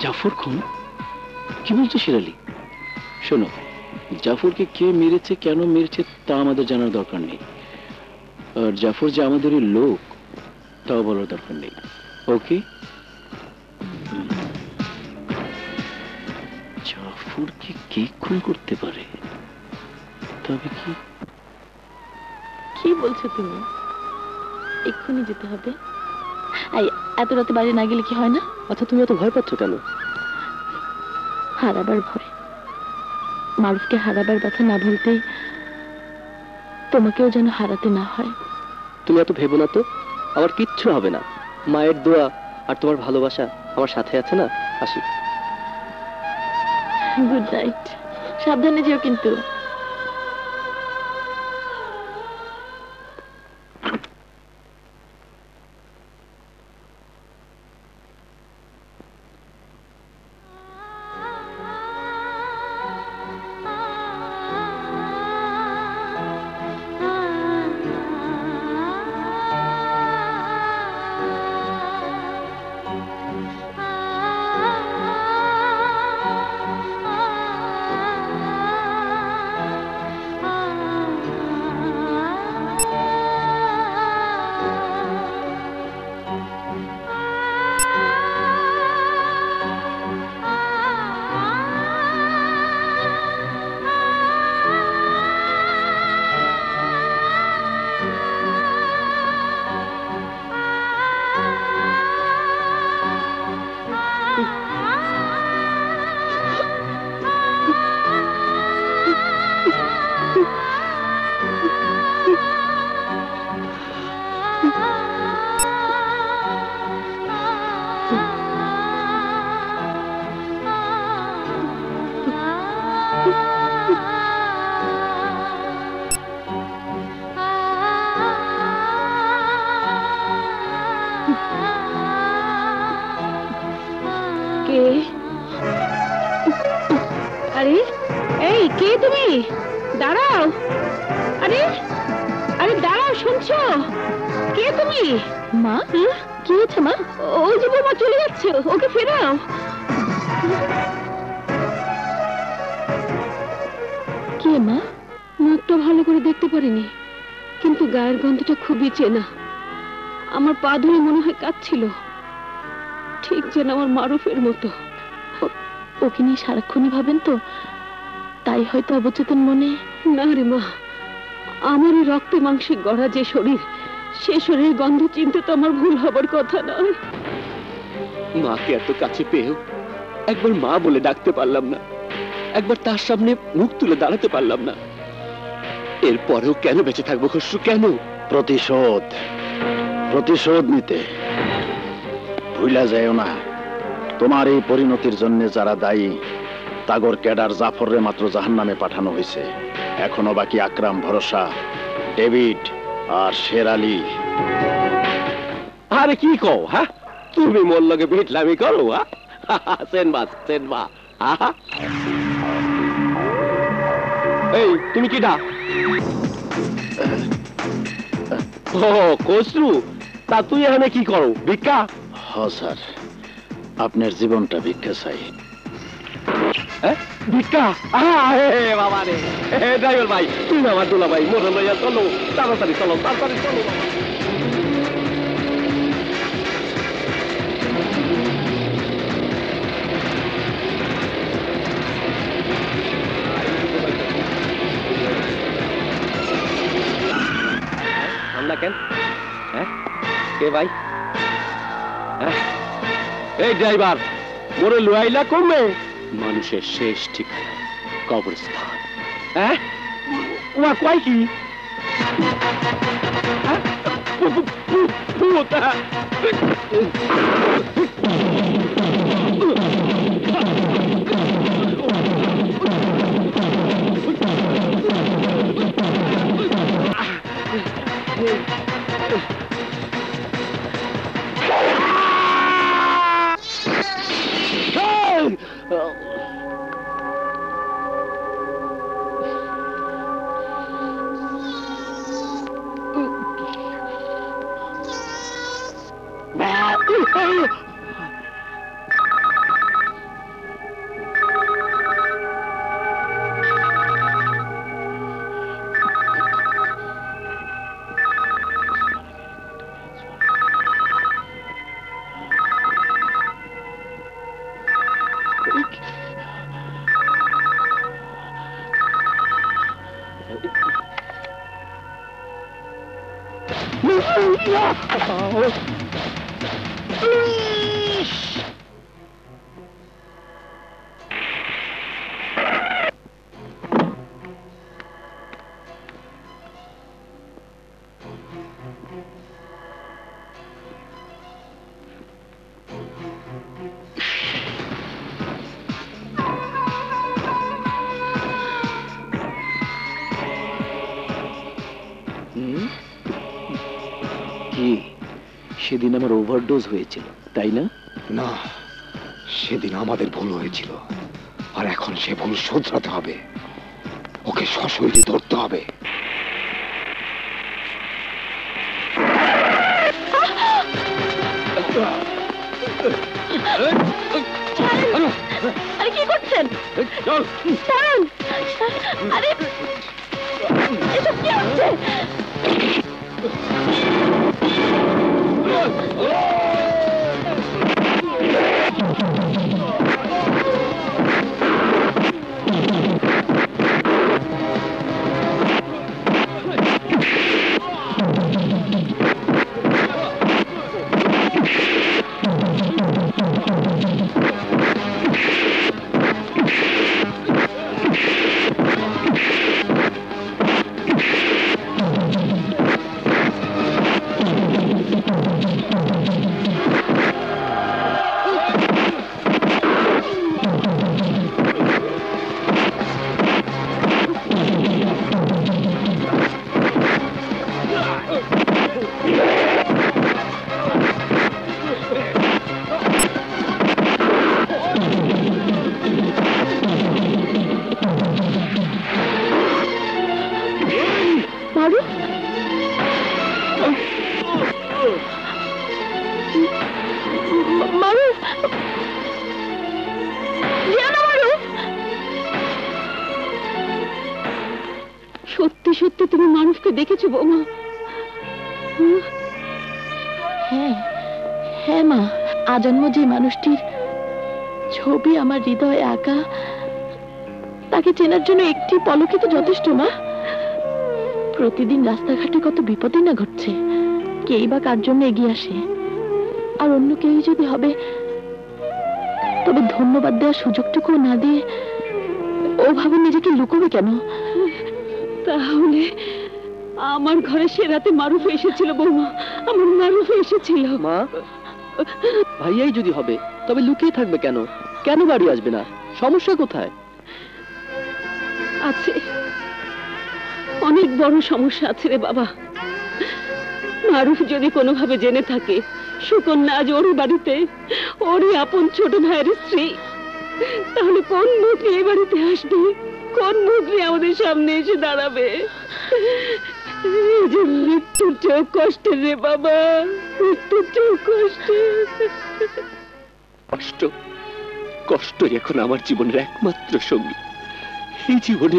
জাফর খুন? কি বলছো শেরালি? শোনো, জাফরকে কে মেরেছে, কেন মেরেছে তা আমাদের জানার দরকার নেই। আর জাফর যে আমাদেরই লোক তাও বলার দরকার নেই। ওকে? জাফরকে কে খুন করতে পারে? তবে কি? কি বলছো তুমি? এক্ষুনি যেতে হবে? এত রাতে বাইরে না গেলে কি হয় না? আচ্ছা, তুমি এত ভয় পাচ্ছ কেন? হারাবার ভয়। মারুফকে হারাবার কথা না বলতেই তোমাকেও যেন হারাতে না হয়। তুমি এত ভেবো না তো, আমার কিচ্ছু হবে না। মায়ের দোয়া আর তোমার ভালোবাসা আমার সাথে আছে না। আসি। Good night. সাবধানে যেও কিন্তু। আরে এই কে তুমি? দাঁড়াও। আরে আরে দাঁড়াও, শুনছো? কে তুমি? মা, কি হয়েছে মা? ওই যে বৌমা চলে যাচ্ছে, ওকে ফেরাও। কে মা? মুখটা ভালো করে দেখতে পারিনি, কিন্তু গায়ের গন্ধটা খুবই চেনা। আমার পা ধরে মনে হয় কাঁদছিল, ঠিক যেন আমার মারুফের মতো। ওকে নিয়ে সারাক্ষণই ভাবেন তো, তাই হয়তো অবচেতন মনে। না রে মা, আমার এই রক্তে মাংসে গড়া যে শরীর, সে শরীরের গন্ধ চিনতে তো আমার ভুল হবার কথা নয়। মাকে এত কাছে পেয়েও একবার মা বলে ডাকতে পারলাম না, একবার তার সামনে মুখ তুলে দাঁড়াতে পারলাম না। এরপরেও কেন বেঁচে থাকবো খসরু, কেন? প্রতিশোধ, প্রতিশোধ নিতে ভুলা যায়ও না। তোমার এই পরিণতির জন্য যারা দায়ী, তাগর ক্যাডার জাফররে মাত্র জাহান্নামে পাঠানো হয়েছে। এখনো বাকি আকরাম, ভরসা, ডেভিড আর শের আলী। আরে কি কও? হ্যাঁ, তুমি মোর লগে ভিটলামি করো? সেনবা সেনবা। এই তুমি কিডা? ও খসরু, তা তুই এখানে কি করো? ভিক্ষা? হ স্যার, আপনার জীবনটা ভিক্ষা চাই। ভিক্ষা? বাবা রে, ড্রাইভার ভাই, তুমি আমার দোলা ভাই, মোর লইয়া চলো, তাড়াতাড়ি চলো, তাড়াতাড়ি চলো। আমরা কেন? হ্যাঁ, কে ভাই? এই ড্রাইভার, মোরে লুয়াইলা কমে। মানুষের শেষ ঠিকানা কবরস্থান। হ্যাঁ, ওয়া কয় কি? কি সেদিন আমার ওভারডোজ হয়েছিল, তাই না? না, সেদিন আমাদের ভুল হয়েছিল, আর এখন সে ভুল শুধরাতে হবে। ওকে সশরীরে ধরতে হবে। আরে কি করছেন? ছাড়ুন! আরে এসব কি হচ্ছে? মারু, মারু, মারু, সত্যি সত্যি তুমি মানুষকে দেখেছো বৌমা? হ্যাঁ হ্যাঁ মা, আজন্ম যে মানুষটির ছবি আমার হৃদয়ে আঁকা, তাকে চেনার জন্য একটি পলকে তো যথেষ্ট মা। প্রতিদিন রাস্তাঘাটে কত বিপদই না ঘটছে, কেই বা কার জন্য এগিয়ে আসে, আর অন্য কেউ যদি হবে, তবে ধন্যবাদ দেওয়ার সুযোগটুকু না দিয়ে ওভাবে নিজেকে লুকোবে কেন? তাহলে আমার ঘরে সে রাতে মারুফ এসেছিল বৌমা, আমার মারুফ এসেছিল। মা, ভাইয়াই যদি হবে তবে লুকিয়ে থাকবে কেন? কেন বাড়ি আসবে না? সমস্যা কোথায়? আছে, অনেক বড় সমস্যা আছে রে বাবা। মারুফ যদি কোনোভাবে জেনে থাকে সুকন্যা আজ ওর বাড়িতে, ওরই আপন ছোট ভাইয়ের স্ত্রী, তাহলে কোন মুখ নিয়ে এ বাড়িতে আসবে? কোন মুখ নিয়ে আমাদের সামনে এসে দাঁড়াবে? এই যে মৃত্যুর চোখ কষ্টের রে বাবা, মৃত্যুর চোখ কষ্টের। কষ্টই এখন আমার জীবনের একমাত্র সঙ্গী। এই জীবনে